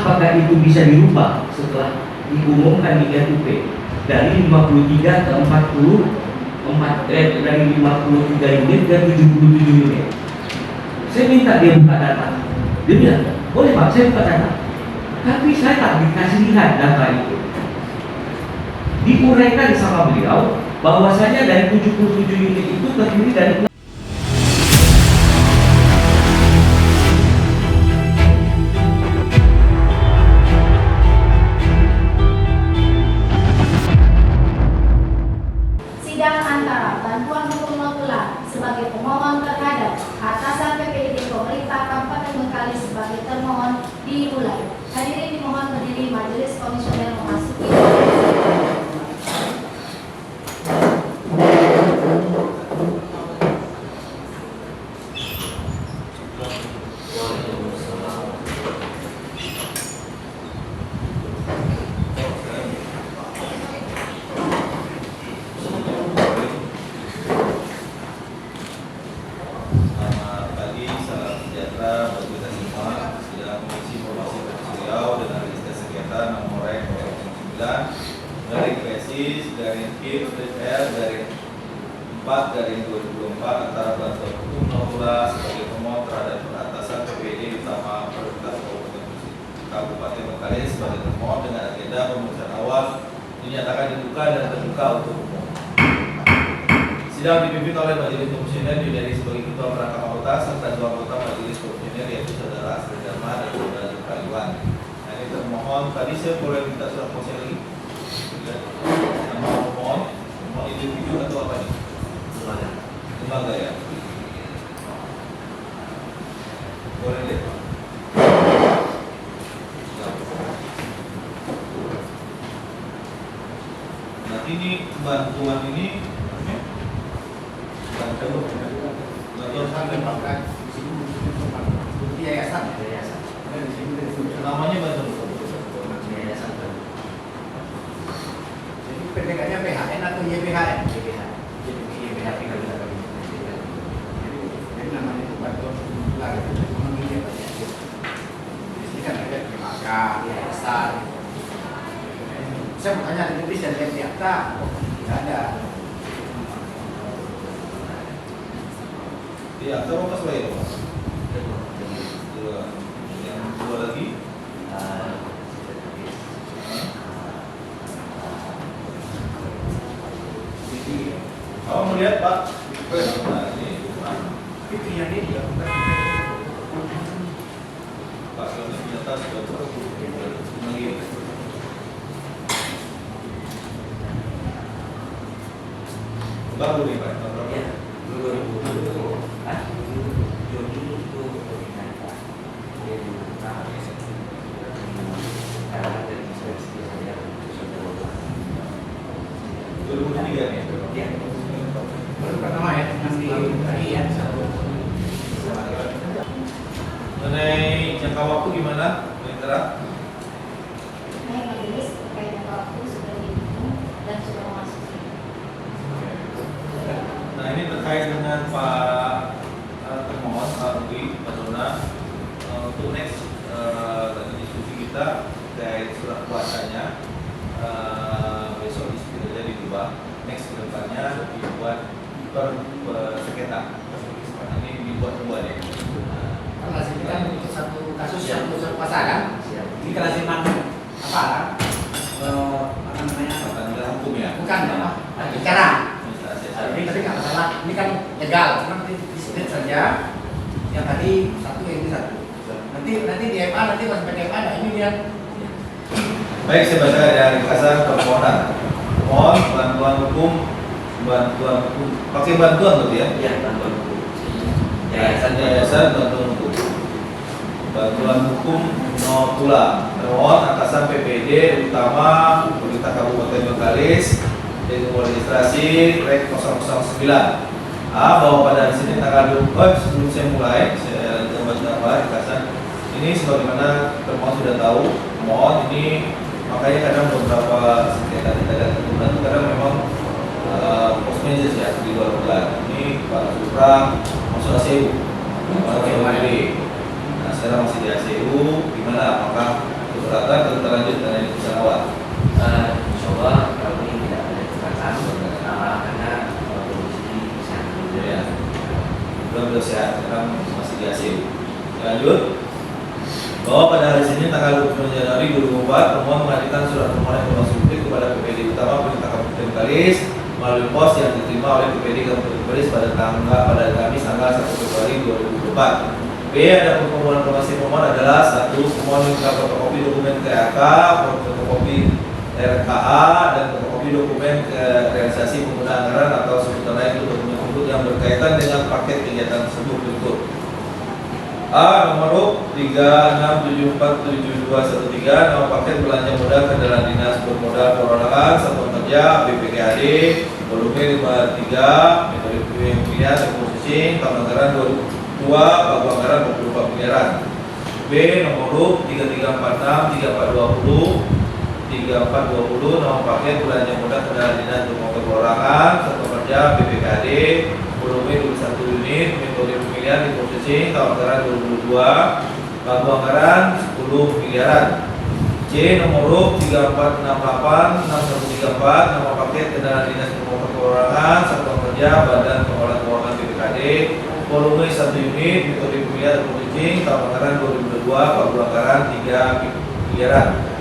apakah itu bisa dirubah setelah diumumkan di RUP dari 53 ke 44 dari 53 unit ke 77 unit. Saya minta dia buka data. Dia bilang, boleh Pak, saya buka data. Tapi saya tak dikasih lihat data itu. Diuraikan sama beliau bahwasanya dari 77 unit itu terdiri dari sidang antara Bantuan Hukum Notular sebagai pemohon terhadap atasan PPD pemerintah Kabupaten Bengkalis sebagai termohon dimulai. Hadirin dimohon berdiri, majelis komisioner memasuki. Dari Kresis, dari KIP, dari 4 dari 2024 antara Bantuan Hukum Notular sebagai pemohon terhadap atasan PPD utama Prioritas Kabupaten Bengkalis sebagai termohon dengan agenda pemeriksaan awal dinyatakan dibuka dan terbuka untuk umum. Sidang dipimpin oleh Majelis Komisioner dari sebagai Ketua Perangkat Anggota serta dua anggota Majelis Komisioner yaitu Saudara Asri Dharma dan Saudara Kaliwan. Nah, ini termohon tadi saya boleh minta surat kuasa lagi. Nama pemohon individu atau apa nih? Lembaga ya. Boleh deh. Nanti ini bantuan ini bantuan sampai yayasan. Namanya bantuan yayasan. PPK-nya PHN atau YBHN? YBH tinggal kita bagi. Jadi namanya itu bantuan notular, ekonomi ya Pak ya. Di sini kan ada PKK, yayasan. Saya mau tanya di Indonesia dan di akta, tidak ada. Di akta apa selain itu? Yang dua lagi. Kamu melihat Pak? Nah, ini Itu yang ini juga bukan. Pak, ini ternyata sudah lagi. Baru nih Pak, berapa? Ya, 2020. Juni itu koordinata. Dia dibuka. Karena dari inspeksi saya 2003 nih. Ya. Baru pertama ya, nanti tadi ya. Mengenai jangka waktu gimana, Mitra? Naik majelis terkait dengan waktu sudah dihitung dan sudah memasuki. Nah, ini terkait dengan Pak termohon Pak Rudi, Pak Dona, untuk next tadi diskusi kita terkait surat kuasanya besok bisa jadi diubah. Next kedepannya dibuat per sengketa. Ini dibuat dua deh. Karena sini kan untuk satu kasus Ya. yang unsur pasangan. Siap. Ini kelaziman apa? Apa namanya? Tanda hukum ya. Bukan apa? Bicara. Administrasi. Ini tadi nggak masalah. Ini kan legal. Cuma nanti disebut saja. Yang tadi satu, yang ini satu. Nanti di MA nanti pas MA. Nah ini dia. Baik, saya baca dari ringkasan permohonan. Mohon bantuan hukum, pakai bantuan tuh ya. Ya, bantuan hukum. Yayasan bantuan hukum. Bantuan hukum Notular. Termohon atasan PPD utama Pemerintah Kabupaten Bengkalis dengan registrasi REK 009. Bahwa pada di sini tanggal 24 sebelum saya mulai, saya baca ringkasan. Ini sebagaimana termohon sudah tahu, mohon ini makanya kadang beberapa sengketa kita lihat keturunan itu kadang memang post manager ya di luar bulan. Ini Pak Supra masuk ACU, Pak Kemari. Nah sekarang masih di ACU, gimana? Apakah bahwa pada hari Senin tanggal 29 Januari 2004 pemohon mengajukan surat permohonan informasi publik kepada PPD Utama Pemerintah Kabupaten Bengkalis melalui pos yang diterima oleh PPD Kabupaten Bengkalis pada Kamis tanggal 1 Februari 2024. B. Ada permohonan informasi pemohon adalah 1. Pemohon minta fotokopi dokumen TAK, fotokopi RKA, dan fotokopi dokumen realisasi penggunaan anggaran atau sebutan lain untuk dokumen tersebut yang berkaitan dengan paket kegiatan tersebut berikut. A. Nomor 36747213 nama paket belanja modal kendaraan dinas bermodal perorangan satuan kerja BPKAD volume 53 metode pemilihan dan posisi tahun anggaran 2002 pagu anggaran 24 miliaran. B. Nomor 33463420 nama paket belanja modal kendaraan dinas bermotor perorangan satuan kerja BPKAD volume 21 unit metode pemilihan di posisi tahun anggaran 2022 pagu anggaran 10 miliaran. C. Nomor 34686134 nama paket kendaraan dinas bermotor perorangan satuan kerja badan pengelola keuangan BPKAD volume 1 unit metode pemilihan di posisi tahun anggaran 2022 pagu anggaran 3 miliaran.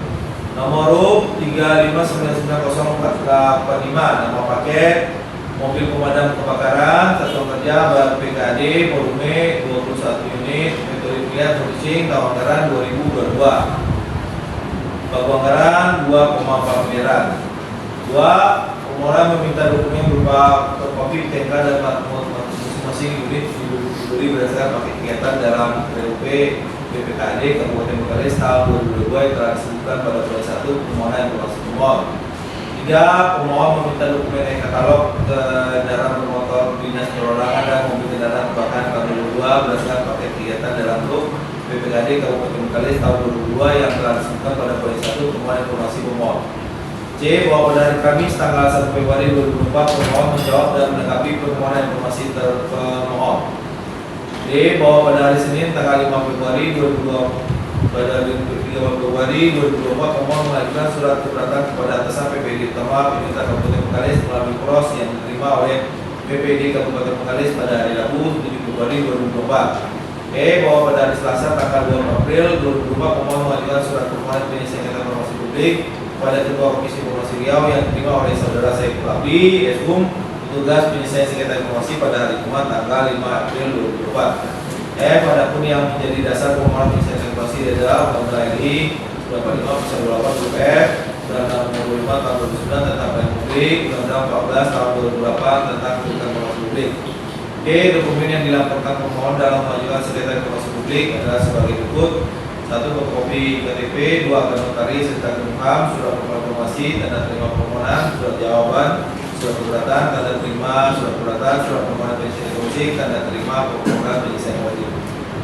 Nomor 35990485 nama paket mobil pemadam kebakaran satuan kerja BPKAD volume 21 unit metode pemilihan posisi tahun anggaran 2022 pagu anggaran 2,4 miliaran. 2. Pemohon meminta dokumen berupa fotokopi TK dan masing-masing unit diberi berdasarkan paket kegiatan dalam PUP BPKAD Kabupaten Bengkalis tahun 2022 yang telah disebutkan pada poin 1 permohonan informasi pemohon. 3. Pemohon meminta dokumen e-katalog kendaraan bermotor dinas perorangan dan mobil kendaraan kebakaran tahun 2022 berdasarkan paket kegiatan dalam grup BPKAD Kabupaten Bengkalis tahun 2022 yang telah disebutkan pada poin 1 permohonan informasi pemohon. C. Bahwa pada hari Kamis tanggal 1 Februari 2024 pemohon menjawab dan menanggapi permohonan informasi terpemohon. D. Bahwa pada hari Senin tanggal 5 Februari 2024 pemohon mengajukan surat keberatan kepada atasan PPD Utama Pemerintah Kabupaten Bengkalis melalui pros yang diterima oleh PPD Kabupaten Bengkalis pada hari Rabu 7 Februari 2024. E. Bahwa pada hari Selasa tanggal 2 April 2024 pemohon mengajukan surat permohonan penyelesaian informasi publik kepada Ketua Komisi Informasi Riau yang diterima oleh Saudara Saiful Abdi Eskum tugas penyelesaian sengketa informasi pada hari Jumat tanggal 5 April 2024. Adapun yang menjadi dasar permohonan penyelesaian informasi adalah Undang-Undang RI 25/28 F, Undang-Undang Nomor 25 Tahun 2009 tentang pelayanan publik, Undang-Undang 14 Tahun 2008 tentang keterbukaan informasi publik. D. Dokumen yang dilaporkan pemohon dalam mengajukan sengketa informasi publik adalah sebagai berikut: 1. Fotokopi KTP, 2. Akta notaris serta kemuham, surat informasi, tanda terima permohonan, surat jawaban, surat keberatan, tanda terima, surat keberatan, surat permohonan penyelesaian informasi, tanda terima permohonan penyelesaian informasi.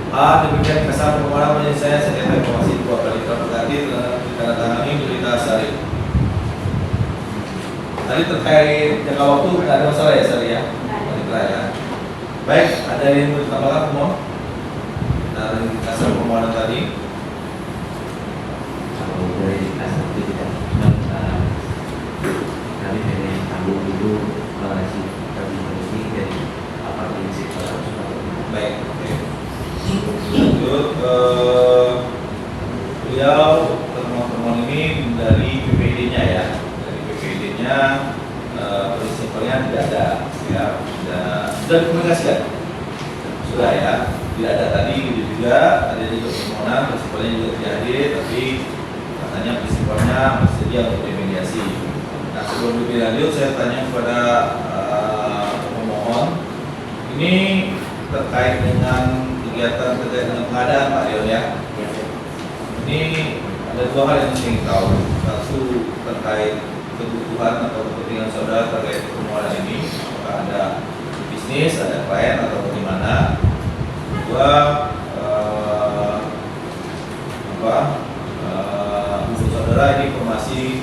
A. Demikian kesan permohonan penyelesaian sengketa informasi 2 kali terganti ditandatangani Berita Syarif. Tadi terkait jangka waktu tidak ada masalah ya Sari ya? Ya. Baik, ada yang mau ditambahkan pemohon? Dari kesan permohonan tadi. Kalau dari asal itu tidak kami dari tanggung dulu si kami ini dari apa prinsip Baik, oke. Lanjut, beliau teman-teman ini dari PPD-nya ya, dari PPD-nya prinsipnya tidak ada ya, sudah dikomunikasikan, sudah ya, tidak ada tadi gitu juga, ada juga permohonan prinsipnya juga tidak hadir, tapi katanya prinsipnya bersedia untuk dimediasi. Nah, sebelum lebih lanjut saya tanya kepada pemohon, ini terkait dengan kegiatan terkait dengan pengadaan Pak Leon ya. Ini ada dua hal yang ingin tahu. Satu terkait kebutuhan atau kepentingan saudara terkait permohonan ini, apakah ada bisnis, ada klien atau bagaimana. Kedua, untuk saudara ini informasi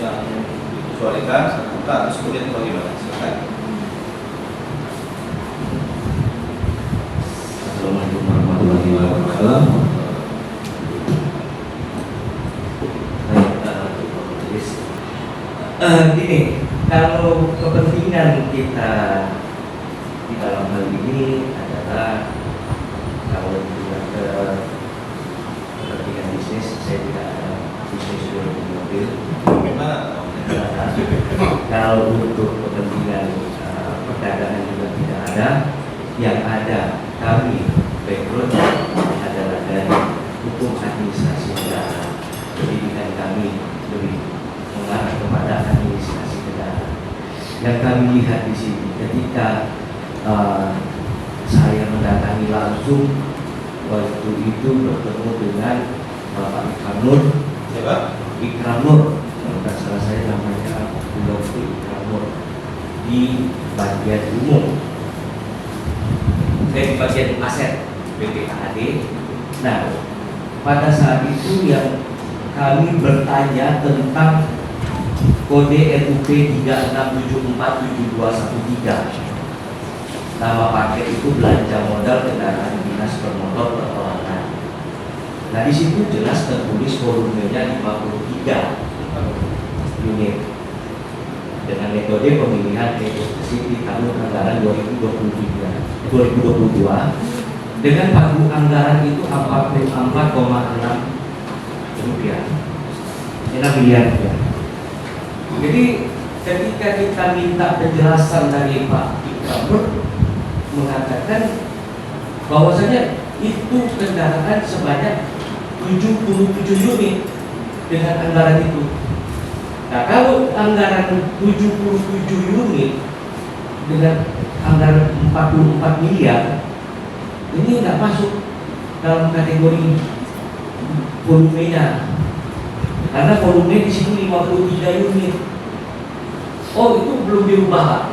yang dikecualikan, terus kemudian bagaimana? Silakan. Assalamualaikum warahmatullahi wabarakatuh. Gini, kalau kepentingan kita di dalam hal ini adalah kalau kita saya tidak ada bisnis mobil. Bagaimana? Kalau untuk kepentingan perdagangan juga tidak ada. Yang ada kami background adalah dari hukum administrasi negara. Pendidikan kami lebih mengarah kepada administrasi negara. Yang kami lihat di sini ketika saya mendatangi langsung waktu itu bertemu dengan Bapak Ikramur. Siapa? Ikramur, kalau tidak salah saya namanya Dr. Ikramur di bagian umum, di bagian aset BPKAD. Nah, pada saat itu yang kami bertanya tentang kode RUP 36747213. Nama paket itu belanja modal kendaraan dinas bermotor perorangan. Nah, di situ jelas tertulis volumenya 53 unit dengan metode pemilihan eksekusi di tahun anggaran 2022 dengan pagu anggaran itu 44,6 rupiah, 6 miliar rupiah. Jadi ketika kita minta penjelasan dari Pak Ikramur mengatakan bahwasanya itu kendaraan sebanyak 77 unit dengan anggaran itu. Nah, kalau anggaran 77 unit dengan anggaran 44 miliar ini nggak masuk dalam kategori volumenya, karena volume di sini 53 unit. Oh, itu belum dirubah, Pak.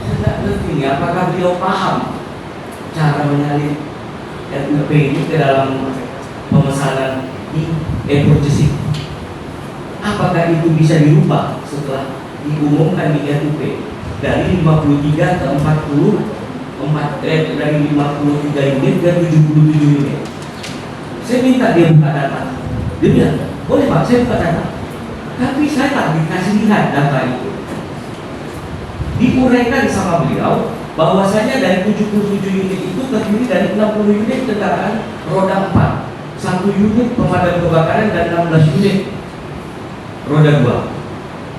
Saya nggak ngerti nih, apakah beliau paham cara menyalin RUP ini ke dalam pemesanan di e-purchasing? Apakah itu bisa dirubah setelah diumumkan di RUP dari 53 ke dari 53 unit ke 77 unit? Saya minta dia buka data. Dia bilang, boleh Pak, saya buka data. Tapi saya tak dikasih lihat data itu. Diuraikan sama beliau bahwasanya dari 77 unit itu terdiri dari 60 unit kendaraan roda 4, 1 unit pemadam kebakaran dan 16 unit roda 2.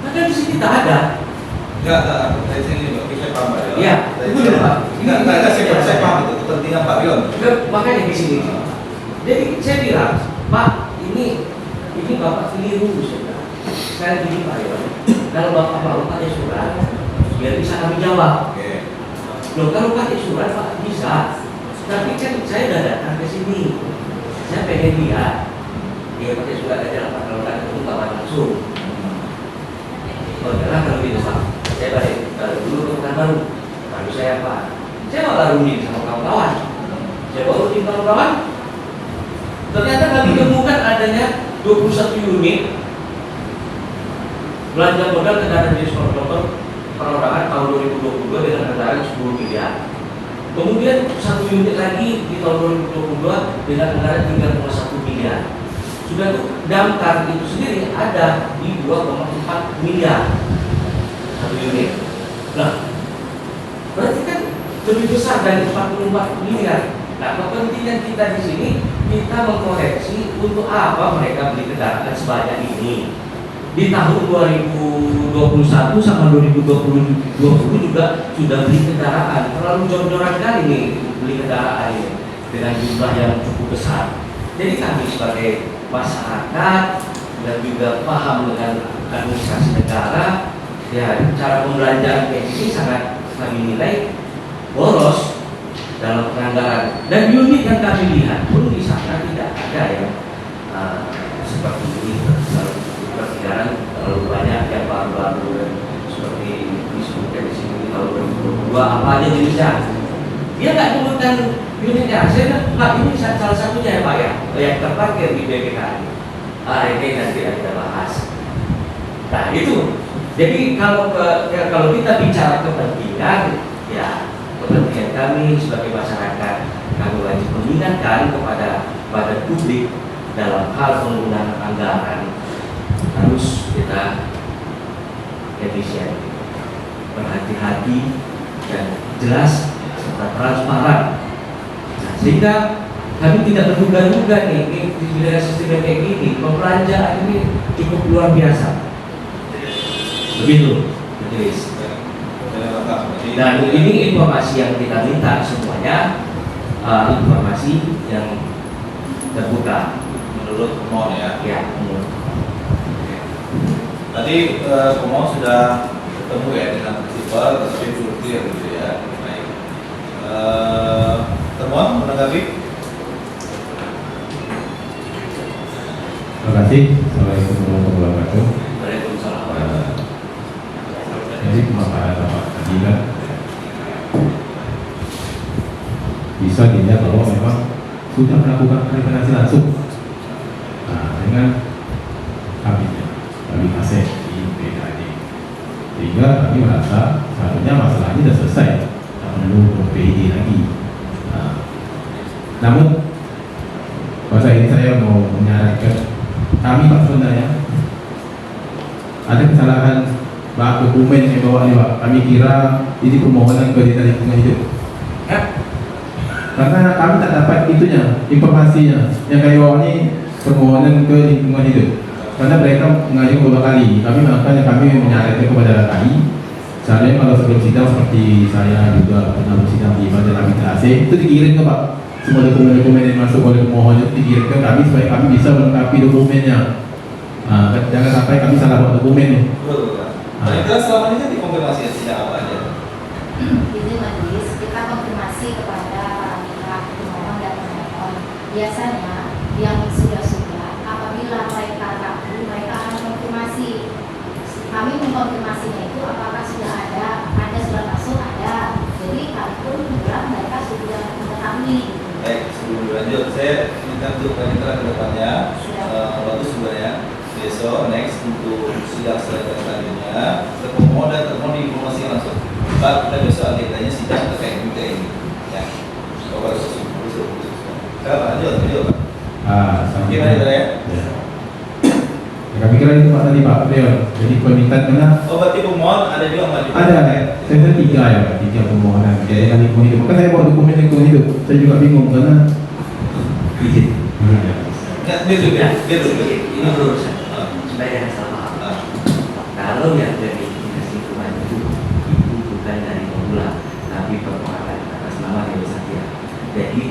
Maka di sini tak ada. Enggak, dari sini Pak, saya paham Pak. Iya, itu benar Pak. Enggak, saya paham itu kepentingan Pak Rion. Makanya di sini. Jadi saya bilang, Pak, ini Bapak keliru, saya gini Pak Rion. Kalau Bapak mau pakai surat, biar bisa kami jawab. Oke. Loh, kalau pakai surat Pak bisa. Tapi kan saya udah datang ke sini. Saya pengen lihat. Dia pakai surat aja lah Pak, kalau nggak ketemu Bapak langsung. Oh, jangan kalau gitu Pak. Saya balik dulu ke pekan baru. Lalu saya Pak, saya malah runding sama kawan-kawan. Saya bawa runding kawan-kawan. Ternyata kami temukan adanya 21 unit belanja modal kendaraan jenis motor perorangan tahun 2022 dengan anggaran 10 miliar. Kemudian 1 unit lagi di tahun 2022 dengan anggaran 3,1 miliar. Sudah tuh damkar itu sendiri ada di 2,4 miliar 1 unit. Nah, berarti kan lebih besar dari 44 miliar. Nah, kepentingan kita di sini kita mengkoreksi untuk apa mereka beli kendaraan sebanyak ini. Di tahun 2021 sama 2020 juga sudah beli kendaraan. Terlalu jor-joran kali nih beli kendaraan ini dengan jumlah yang cukup besar. Jadi kami sebagai masyarakat dan juga paham dengan administrasi negara, ya cara pembelanjaan kayak ini sangat kami nilai boros dalam penganggaran. Dan unit yang kami lihat pun di sana tidak ada yang seperti ini. Perkiraan terlalu banyak yang baru-baru seperti disebutkan di sini tahun 2022 apa aja jenisnya. Dia nggak menyebutkan unitnya. Saya bilang, ini salah satunya ya Pak ya, yang terparkir di BPKAD. Ini nanti kita bahas. Nah itu. Jadi kalau kita bicara kepentingan, ya kepentingan kami sebagai masyarakat, kami wajib mengingatkan kepada publik dalam hal penggunaan anggaran. Harus kita efisien, berhati-hati dan jelas serta transparan. Nah, sehingga Kami tidak menduga-duga nih di wilayah sistem kayak gini, pembelanjaan ini cukup luar biasa. Begitu, Majelis. Dan ini informasi yang kita minta semuanya, informasi yang terbuka. Menurut pemohon ya. Ya, menurut. Tadi pemohon sudah ketemu ya dengan prinsipal, tetapi belum clear gitu ya. Baik. Termohon menanggapi. Terima kasih. Assalamualaikum warahmatullahi wabarakatuh. Waalaikumsalam. Jadi pemaparan Bapak tadi kan bisa dilihat bahwa memang sudah melakukan verifikasi langsung dengan kami Asep di PKD, sehingga kami merasa seharusnya masalah ini sudah selesai, tak perlu PID lagi. Namun pada ini saya mau menyarankan kami Pak sebenarnya ada kesalahan Pak dokumen yang bawa ini Pak. Kami kira ini permohonan ke Dinas Lingkungan Hidup. Karena kami tak dapat itunya, informasinya. Yang kami bawa ini permohonan ke Lingkungan Hidup. Karena mereka mengajukan beberapa kali. Makanya kami menyarankan kepada KAI. Seharusnya kalau sebelum sidang seperti saya juga pernah bersidang di Badan Arbitrase, itu dikirim ke Pak. Semua dokumen-dokumen yang masuk oleh pemohon itu dikirim ke kami supaya kami bisa melengkapi dokumennya. Jangan sampai kami salah buat dokumen nih. Nah, itu selama ini kan dikonfirmasi ya sidang apa aja? Ini Majelis, kita konfirmasi kepada para pihak pemohon dan pemohon. Biasanya yang sudah apabila mereka ragu, mereka akan konfirmasi. Kami mengkonfirmasinya itu apakah sudah ada surat masuk ada. Jadi kami pun bilang mereka sudah mengetahui. Baik, sebelum lanjut, saya minta untuk panitera ke depannya. Bagus sebenarnya. Besok next untuk sidang selanjutnya termohon dan termohon diinformasikan langsung. Pak, kita besok agendanya sidang terkait ini. Ya, bapak harus Pak, lanjut Pak. Gimana ya? Ya. Kami kira itu Pak tadi Pak Leon. Jadi permintaan mana? Oh, berarti pemohon ada juga maju. Ada. Saya 3 ya Pak, 3 permohonan. Jadi kan Lingkungan Hidup. Maka saya bawa dokumen Lingkungan Hidup. Saya juga bingung karena Izin. Ya, dia juga. Ini menurut saya supaya sama. Kalau yang dari Dinas Lingkungan Hidup itu bukan dari pemula, tapi permohonan atas nama Dewi Satya. Jadi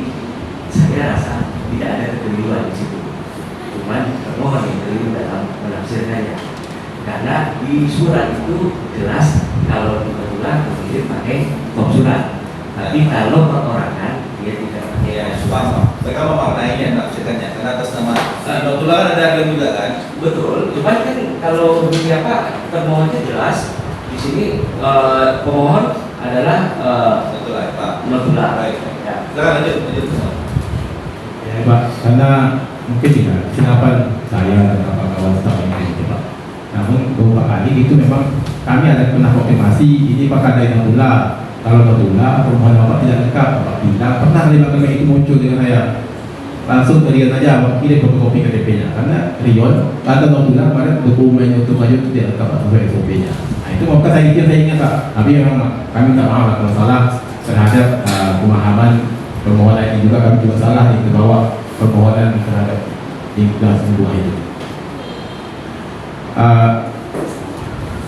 saya rasa tidak ada kekeliruan di situ. Cuman permohon yang keliru dalam menafsirkannya. Karena di surat itu jelas kalau di pemula kemudian pakai form surat. Tapi kalau perorangan dia tidak pakai. Ya, paham. Mereka memaknainya, menafsirkannya. Karena atas nama notula kan ada agen juga kan? Betul, cuman kan kalau begini apa termohonnya jelas di sini pemohon adalah Betul lah, Pak. notula. Baik. Ya. Silakan lanjut. ya Pak, karena mungkin tidak kesilapan saya dan kawan-kawan staf yang itu Pak. Namun beberapa kali itu memang kami ada pernah konfirmasi ini Pak ada yang notula. Kalau notula permohonan Bapak tidak lengkap, Bapak bilang pernah kali belakang itu muncul dengan saya. Langsung ke Rion aja, kirim fotokopi KTP-nya. Karena Rion atau notula pada dokumen untuk maju itu tidak lengkap sesuai SOP-nya. Nah itu maka saya ingat Pak. Tapi memang kami tak maaf kalau salah terhadap pemahaman permohonan ini juga kami juga salah di bawah permohonan terhadap Dinas Lingkungan Hidup.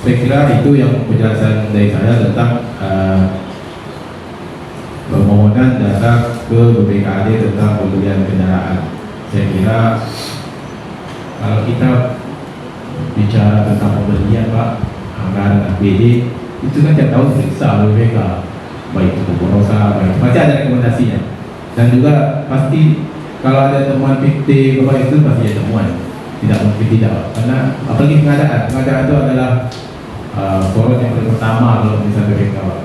Saya kira itu yang penjelasan dari saya tentang permohonan data ke BPKD tentang pembelian kendaraan. Saya kira kalau kita bicara tentang pembelian Pak, anggaran APD itu kan tiap tahun diperiksa oleh BPK, baik itu Borosa, baik pasti ada rekomendasinya. Dan juga pasti kalau ada temuan fiktif Bapak itu pasti ada temuan, tidak mungkin tidak Pak. Karena apalagi pengadaan itu adalah forum yang paling pertama kalau misalnya BPK Pak.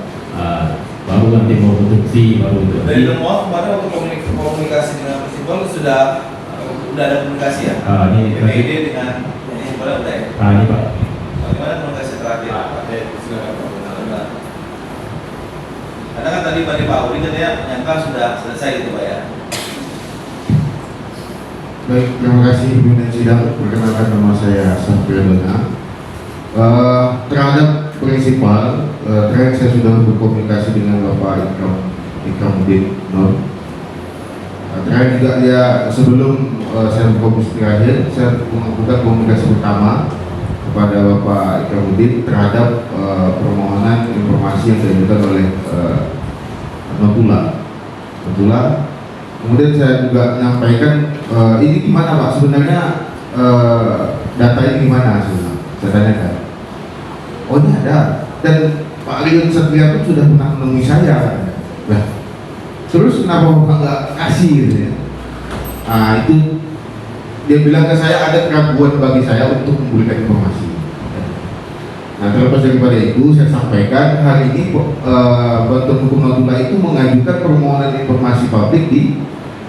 Baru nanti mau produksi, baru untuk Dari temuan kemarin waktu komunikasi dengan prinsipal sudah ada komunikasi ya? ini PPID dengan prinsipal udah ya? ini Pak. Bagaimana komunikasi terakhir? Silakan. Karena kan tadi Pak Uri katanya menyangka sudah selesai itu Pak ya? Baik, terima kasih pimpinan sidang. Perkenalkan nama saya Safiuddin. Terhadap prinsipal, terakhir saya sudah berkomunikasi dengan Bapak Ikram Nur. Terakhir juga dia sebelum saya berkomunikasi terakhir, saya melakukan komunikasi pertama kepada Bapak Ikromudin terhadap permohonan informasi yang diajukan oleh Notula. Kemudian saya juga menyampaikan ini gimana Pak, sebenarnya data ini gimana hasilnya? Saya tanyakan. Oh ini ada, dan Pak Leon Satria pun sudah pernah menemui saya. Nah, terus kenapa Bapak nggak kasih gitu ya? Nah itu dia bilang ke saya ada keraguan bagi saya untuk memberikan informasi. Nah terlepas daripada itu saya sampaikan hari ini Bantuan Hukum Notula itu mengajukan permohonan informasi publik di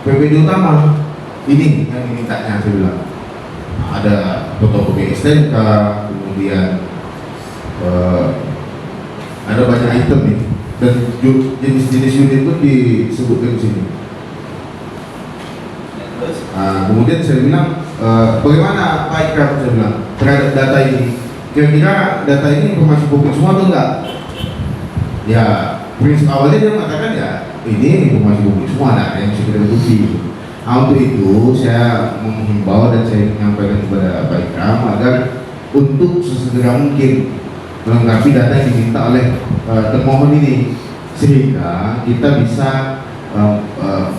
PPD utama. Ini yang dimintanya, saya bilang. Nah, ada fotokopi STNK, kemudian ada banyak item nih, dan jenis-jenis unit pun disebutkan di sini. Nah, kemudian saya bilang bagaimana Pak Ikram, saya bilang terhadap data ini, kira-kira data ini informasi publik semua atau enggak? Ya prinsip awalnya dia mengatakan ya ini informasi publik semua, ada yang bisa kita bukti. Nah, untuk itu saya menghimbau dan saya menyampaikan kepada Pak Ikram agar untuk sesegera mungkin melengkapi data yang diminta oleh termohon ini, sehingga kita bisa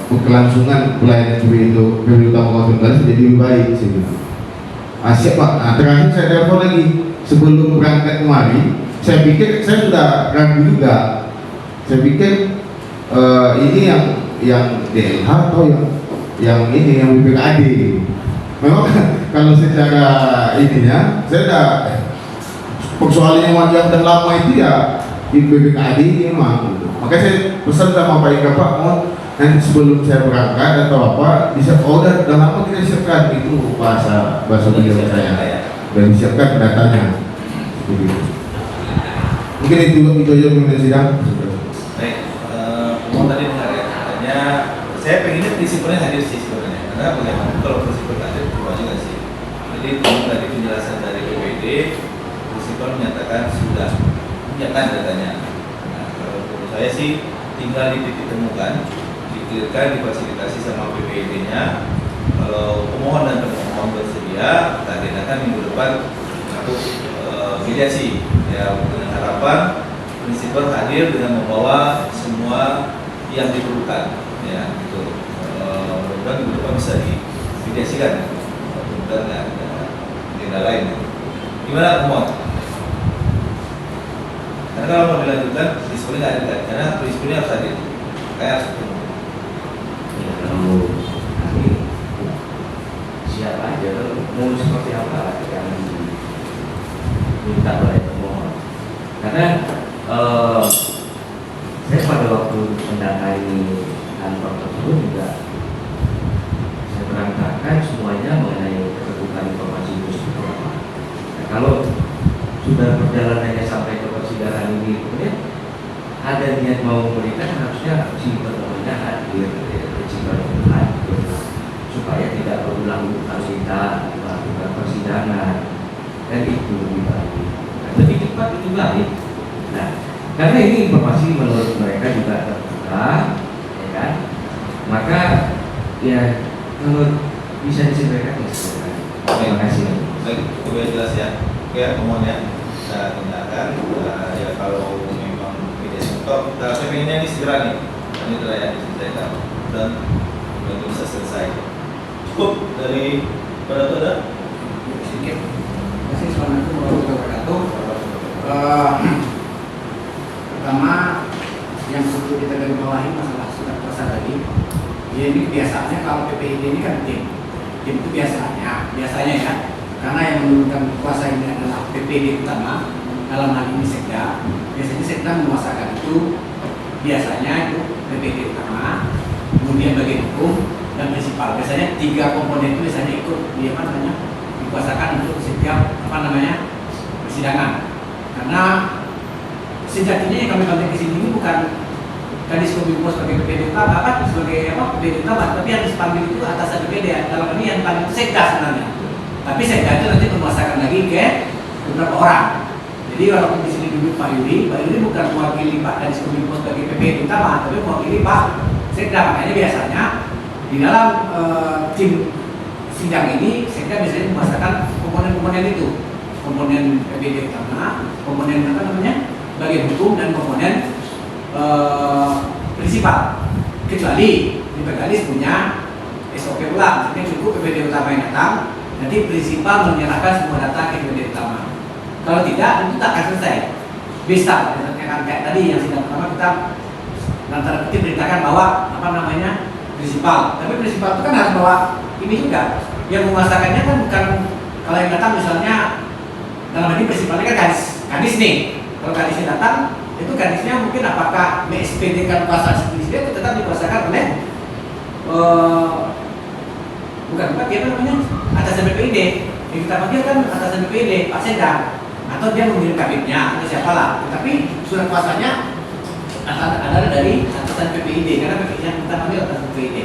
kelangsungan pelayanan PPD utama Kabupaten Bengkalis menjadi lebih baik. Saya bilang siap Pak. Nah terakhir saya telepon lagi sebelum berangkat kemari, saya pikir saya sudah ragu juga, saya pikir ini yang DLH atau yang ini yang BPKAD. Memang kalau secara ininya saya sudah persoalannya wajah dan lama itu ya di BPKAD ini memang gitu. Makanya saya pesan sama Pak Ika, Pak mohon nanti sebelum saya berangkat atau apa bisa udah lama kita siapkan itu bahasa beliau saya dan disiapkan datanya. Begitu. Mungkin itu aja yang sidang. Baik, mau tadi dengar ya, katanya saya pengennya prinsipalnya hadir sih sebenarnya, karena bagaimana kalau prinsipal hadir cuma juga sih. Jadi tadi penjelasan dari PPD, prinsipal menyatakan sudah menyiapkan datanya. Nah, kalau menurut saya sih tinggal titik temukan, diklirkan, difasilitasi sama PPD-nya. Kalau pemohon dan termohon bersedia, kita agendakan minggu depan untuk mediasi ya, dengan harapan prinsipal hadir dengan membawa semua yang diperlukan ya, itu mudah-mudahan minggu depan bisa dimediasikan, mudah-mudahan nggak ada agenda lain. Gimana pemohon? Karena kalau mau dilanjutkan prinsipalnya nggak ada, karena prinsipalnya harus hadir, kayak harus ketemu. Ya, kalau kami siap aja, mau seperti apa yang diminta oleh pemohon. Karena saya pada waktu mendatangi kantor tersebut juga saya berangkatkan semuanya mengenai kebutuhan informasi itu seperti apa. Nah, kalau sudah perjalanannya sampai ke persidangan ini, kemudian ada niat mau memberikan, harusnya si pemohonnya hadir, prinsipal hadir, supaya tidak berulang-ulang kita melakukan persidangan, dan itu lebih baik. Nah, lebih cepat itu baik. Nah, karena ini informasi menurut mereka juga terbuka, ya kan? Maka ya kalau bisa disampaikan ya silakan. Terima kasih. Baik, sudah jelas ya. Oke, pemohon ya. Kita tindakan ya kalau memang tidak stop. Saya pengennya ini segera nih. Ini telah ya diselesaikan dan itu bisa selesai. Cukup dari pada ada sedikit. Terima kasih. Assalamualaikum warahmatullahi wabarakatuh. Pertama yang perlu kita garis bawahi masalah surat kuasa tadi. Ya ini biasanya kalau PPID ini kan tim itu biasanya ya, karena yang menurunkan kuasa ini adalah PPD utama, dalam hal ini Sekda. Biasanya Sekda menguasakan itu, biasanya itu PPD utama, kemudian bagian hukum dan prinsipal. Biasanya tiga komponen itu biasanya ikut dikuasakan untuk setiap persidangan. Karena sejatinya yang kami panggil ke sini ini bukan Kadis Kominfo sebagai PPD utama, sebagai PPD utama, tapi yang dipanggil itu atasan PPD. Dalam ini yang panggil itu Sekda sebenarnya. Tapi Sekda itu nanti memuasakan lagi ke beberapa orang. Jadi walaupun di sini duduk Pak Yuri bukan mewakili Pak Kadis Kominfo sebagai PPD utama, tapi mewakili Pak Sekda. Makanya biasanya Di dalam tim sidang ini, saya biasanya membahasakan komponen-komponen itu, komponen PBD utama, komponen apa namanya, bagian hukum, dan komponen prinsipal. Kecuali di Bengkalis punya SOP ulang, jadi cukup PBD utama yang datang, nanti prinsipal menyerahkan semua data ke PBD utama. Kalau tidak, itu tak akan selesai. Bisa, kayak tadi yang sidang pertama kita lantaran kutip beritakan bahwa apa namanya prinsipal, tapi prinsipal itu kan harus bawa ini juga. Yang memasarkannya kan bukan, kalau yang datang misalnya dalam ini prinsipalnya kan kadis nih. Kalau kadisnya datang, itu kadisnya mungkin apakah me-SPD kan kuasa sendiri itu tetap dikuasakan oleh bukan dia namanya atasan BPID. Yang kita panggil kan atasan BPID, Pak Sedang, atau dia mengirim kabinnya atau siapalah. Tetapi surat kuasanya adalah dari atasan PPID, karena PPID yang kita panggil atasan PPID.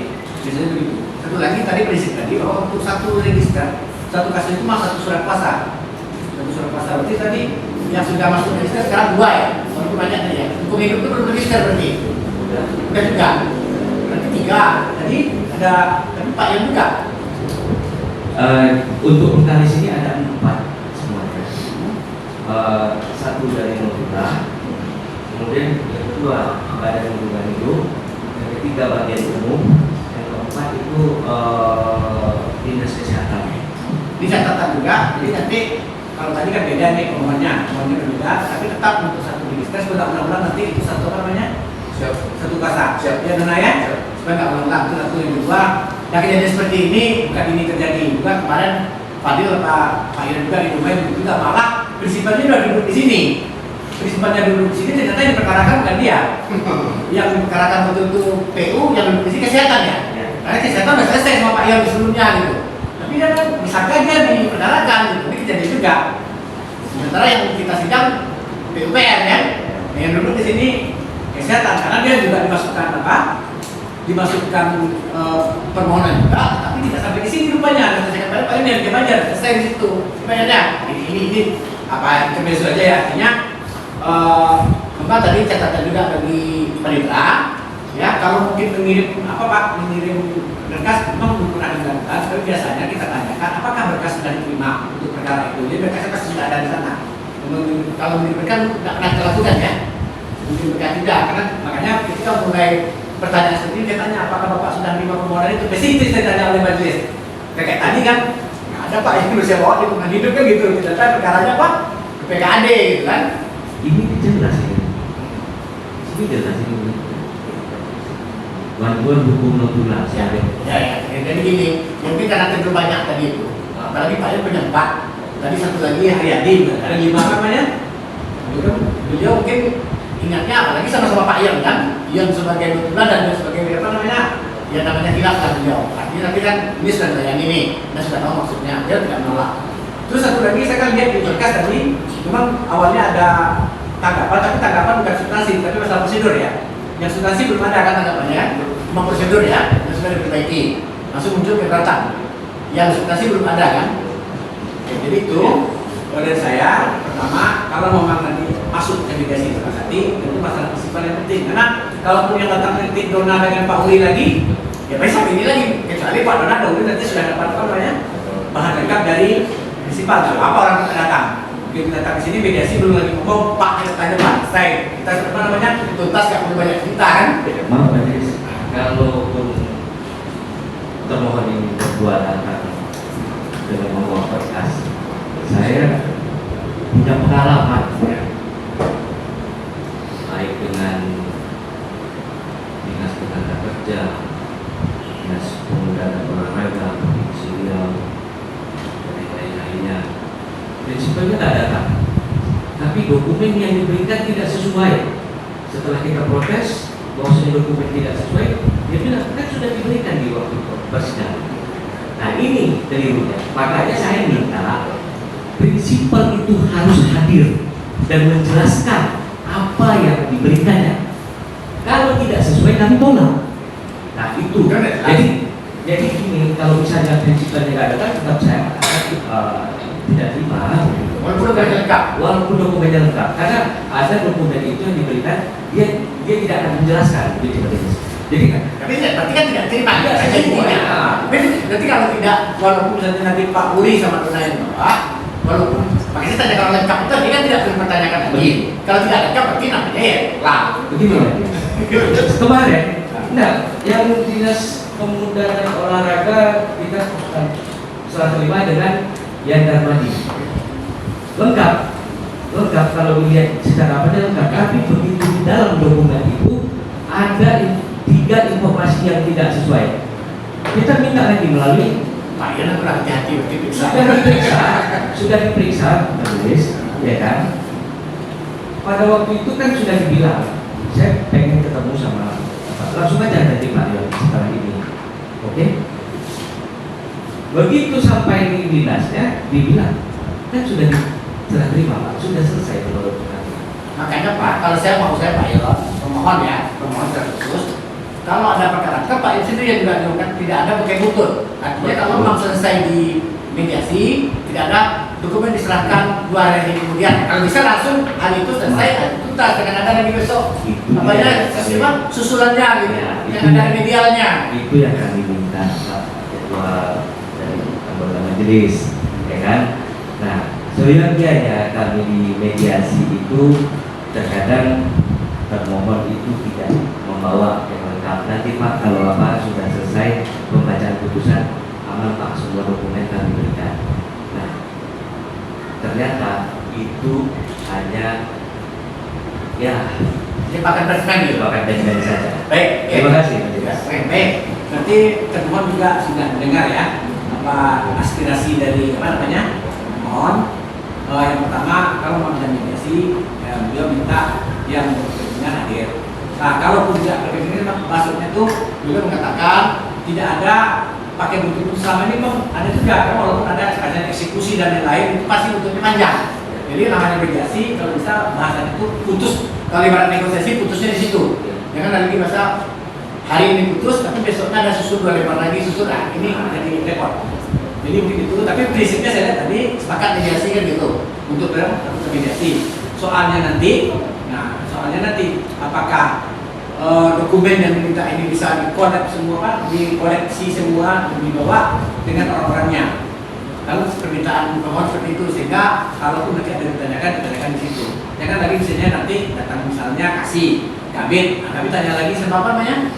Biasanya begitu. Satu lagi tadi prinsip tadi bahwa untuk satu register, satu kasus itu mah satu surat kuasa. Satu surat kuasa berarti tadi yang sudah masuk register sekarang 2 ya. Walaupun banyak tadi ya. Hukum hidup itu belum register berarti. Udah juga. Berarti 3. Tadi ada 4 yang juga. Untuk Bengkalis ini ada 4 semuanya. 1 dari Notula, kemudian yang kedua Badan Lingkungan Hidup, yang ketiga bagian umum, yang keempat itu dinas kesehatan. Di catatan juga, jadi nanti kalau tadi kan beda nih umumnya berbeda, tapi tetap untuk satu register supaya ulang-ulang nanti itu satu apa namanya? Satu kasa. Ya benar ya? Supaya nggak ulang-ulang. Itu satu. Yang kedua, yang kejadian seperti ini bukan ini terjadi juga kemarin Fadil Pak Iren juga di rumah juga malah prinsipalnya udah duduk di sini. Prinsipalnya duduk di sini ternyata yang diperkarakan bukan dia. Yang diperkarakan betul-betul PU yang duduk di sini kesehatan ya. Karena kesehatan sudah selesai sama Pak Iren sebelumnya gitu. Tapi dia kan misalkan dia diperdarakan gitu. Ini kejadian juga. Sementara yang kita sidang PUPR ya, yang duduk di sini kesehatan karena dia juga dimasukkan apa? Dimasukkan permohonan juga, tapi tidak sampai di sini rupanya. Dan saya katakan paling dia diam aja, selesai di situ. Sebenarnya ini apa intermezzo aja ya. Artinya memang tadi catatan juga bagi panitera ya, kalau mungkin mengirim apa Pak, mengirim berkas memang belum pernah dilakukan, tapi biasanya kita tanyakan apakah berkas sudah diterima untuk perkara itu. Jadi berkasnya pasti sudah ada di sana. Kalau mengirim berkas tidak pernah dilakukan ya, mungkin berkas tidak, karena makanya kita mulai pertanyaan seperti ini, dia tanya apakah Bapak sudah menerima permohonan itu. Spesifik saya tanya oleh majelis. Kayak tadi kan nggak ada Pak yang saya bawa di pengadilan hidup kan gitu. Kita tanya perkaranya Pak PKAD gitu kan. Ini jelas ini. Ini jelas ini. Bantuan hukum Notula siapa? Ya, jadi gini, mungkin karena terlalu banyak tadi itu. Apalagi Pak Iren punya 4. Tadi satu lagi Haryadi, ada 5 namanya. Beliau mungkin ingatnya apalagi sama-sama Pak Iren kan, yang sebagai Notula dan sebagai apa namanya, ya namanya hilaf kan beliau. Artinya nanti kan ini sudah dilayani nih, dan sudah tahu maksudnya, dia tidak menolak. Terus satu lagi saya kan lihat di berkas tadi, memang awalnya ada tanggapan, tapi tanggapan bukan substansi, tapi masalah prosedur ya. Yang substansi belum ada kan tanggapannya, cuma prosedur ya, yang sudah diperbaiki, langsung muncul keberatan. Yang substansi belum ada kan. Ya, jadi itu dari saya pertama, kalau memang nanti masuk ke mediasi transaksi, itu masalah prinsipal yang penting. Karena kalaupun yang datang nanti Dona dengan Pak Uli lagi, ya besok ini lagi. Kecuali Pak Dona dan Uli nanti sudah dapat apa namanya bahan lengkap dari prinsipal. Tidak apa orang datang. Mungkin datang di sini mediasi belum lagi ngomong Pak kita tanya Pak, saya kita apa namanya tuntas nggak perlu banyak cerita kan? Maaf majelis, kalau termohon ini berdua datang dengan membawa berkas, saya punya pengalaman ya, baik dengan dinas tenaga kerja, dinas pemuda dan olahraga, sosial, dan yang lain-lainnya. Prinsipnya tak datang, tapi dokumen yang diberikan tidak sesuai. Setelah kita protes bahwasanya dokumen tidak sesuai, dia bilang kan sudah diberikan di waktu persidangan. Nah ini kelirunya. Makanya saya minta prinsipal itu harus hadir dan menjelaskan apa yang diberikannya. Kalau tidak sesuai kami tolak. Nah itu. Jadi ini kalau misalnya prinsipalnya tidak ada, tetap saya tidak terima. Walaupun dokumennya lengkap. Walaupun dokumennya lengkap, karena ada dokumen itu yang diberikan dia tidak akan menjelaskan. Jadi Tapi berarti kan tidak terima. Tidak, Saya saya intinya. terima. Berarti kalau tidak, walaupun misalnya nanti Pak Uri sama Dona yang bawa, walaupun makanya tanya kalau lengkap itu dia kan tidak perlu mempertanyakan lagi. Kalau tidak lengkap berarti namanya ya lah. begini ya. Kemarin, nah, yang dinas pemuda dan olahraga kita serah terima dengan Yan Darmadi. Lengkap kalau dilihat secara apa lengkap. Tapi begitu di dalam dokumen itu ada 3 informasi yang tidak sesuai. Kita minta lagi melalui Pak Yana berhati-hati waktu itu. sudah diperiksa, menulis, ya kan? Pada waktu itu kan sudah dibilang, saya pengen ketemu sama langsung aja nanti Pak Yon setelah ini, oke? Begitu sampai di dinasnya, dibilang kan sudah terima Pak, sudah selesai menurut kami. Makanya Pak, kalau saya Pak Yon, pemohon terkhusus, kalau ada perkara, kan Pak Yon itu yang juga dilakukan tidak ada pakai butut. Artinya kalau memang selesai di mediasi, tidak ada dokumen diserahkan 2 hari kemudian. Kalau bisa langsung hari itu selesai, hari itu tak akan ada lagi besok. Apa ya? Susulannya gitu, yang ada remedialnya. Itu yang kami minta Pak Ketua dari anggota majelis, ya kan? Nah, seyogianya kami di mediasi itu terkadang termohon itu tidak membawa yang lengkap. Nanti Pak kalau apa sudah selesai pembacaan putusan, aman Pak semua dokumen kami berikan. Nah, ternyata itu hanya ya Jebakan presiden gitu. jebakan dan saja. Baik, Terima kasih. Majelis. Baik. Berarti termohon juga sudah mendengar ya apa aspirasi dari apa namanya? Mohon. Yang pertama kalau mau ada mediasi, beliau minta yang berkepentingan hadir. Nah, kalau tidak berkepentingan maksudnya tuh beliau mengatakan tidak ada pakai butuh selama ini ada juga kan walaupun ada kajian eksekusi dan lain-lain itu pasti butuhnya panjang. Jadi namanya mediasi kalau bisa bahasan itu putus. Kalau ibarat negosiasi putusnya di situ. Jangan lagi masa hari ini putus tapi besoknya ada susul 2 lembar lagi susul ini jadi repot. Jadi mungkin itu. Tapi prinsipnya saya lihat tadi sepakat mediasi kan gitu untuk mediasi. Soalnya nanti apakah dokumen yang diminta ini bisa dikoleksi semua dibawa dengan orang-orangnya. Lalu permintaan pemohon seperti itu sehingga kalaupun nanti ada ditanyakan di situ. Jangan lagi misalnya nanti datang misalnya kasih kabin, kabin tanya lagi sama apa namanya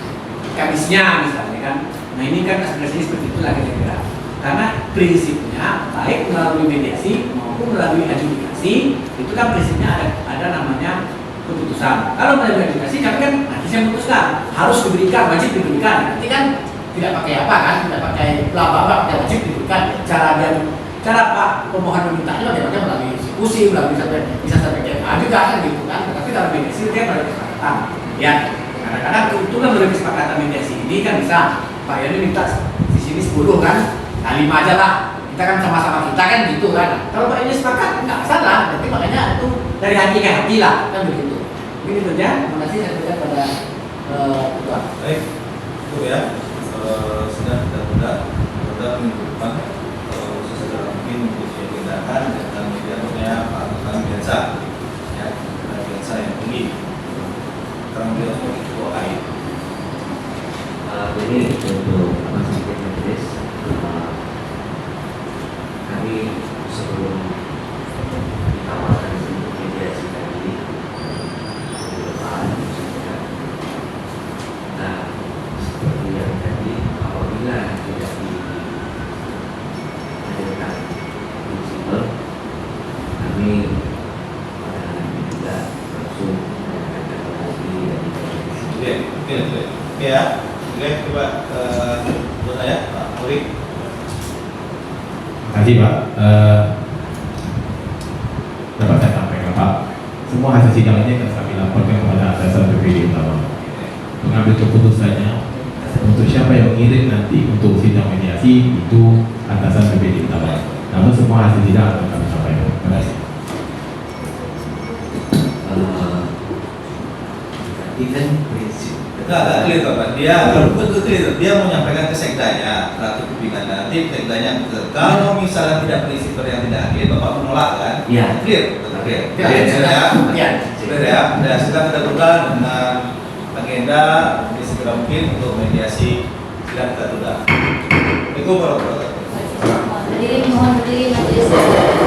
kabisnya misalnya kan. Nah ini kan aspirasinya seperti itu lagi kira-kira. Karena prinsipnya baik melalui mediasi maupun melalui adjudikasi itu kan prinsipnya ada namanya keputusan. Kalau melalui adjudikasi kami kan nanti saya memutuskan harus diberikan, wajib diberikan. Nanti kan tidak pakai apa kan, tidak pakai bla wajib diberikan. Cara Pak pemohon memintanya bagaimana melalui diskusi, melalui bisa sampai KMA juga kan gitu kan. Tetapi dalam mediasi dia melalui kesepakatan. Ya, kadang-kadang keuntungan melalui kesepakatan mediasi ini kan bisa Pak Yani minta di sini 10 kan, nah 5 aja lah. Kita kan sama-sama kita kan gitu kan. Kalau Pak Yani sepakat nggak salah, berarti makanya itu dari hati ke hati lah kan begitu. Mungkin itu aja. Terima kasih saya berikan pada Ketua. Baik, itu ya. Sudah minggu depan sesegera mungkin untuk diagendakan dan mediatornya Pak Tukang Biasa ya, Biasa yang tinggi sekarang beliau sebagai ketua AI. Jadi untuk sedikit majelis, kami sebelum ditawarkan untuk mediasi tadi di depan, nah seperti yang tadi apabila tidak dihadirkan prinsipal, kami tidak langsung menyampaikan lagi dari Oke ya. Oke, coba buat saya Pak Uri. Terima kasih Pak. Dapat saya sampaikan Pak, semua hasil sidang ini akan kami laporkan kepada atasan PPD utama. Mengambil keputusannya untuk siapa yang mengirim nanti untuk sidang mediasi itu atasan PPD utama. Namun semua hasil sidang akan kami sampaikan. Terima kasih. Berarti kan prinsip Enggak clear Pak. Dia betul clear. Dia mau menyampaikan ke sekdanya, ratu pimpinan nanti sekdanya kalau misalnya tidak prinsipal yang tidak hadir, Bapak menolak kan? Iya. Clear, betul clear. Clear ya. Clear ya. Nah, sekarang kita lakukan dengan agenda segera mungkin untuk mediasi sidang kita tunda. Assalamualaikum warahmatullahi wabarakatuh. Hadirin mohon berdiri majelis.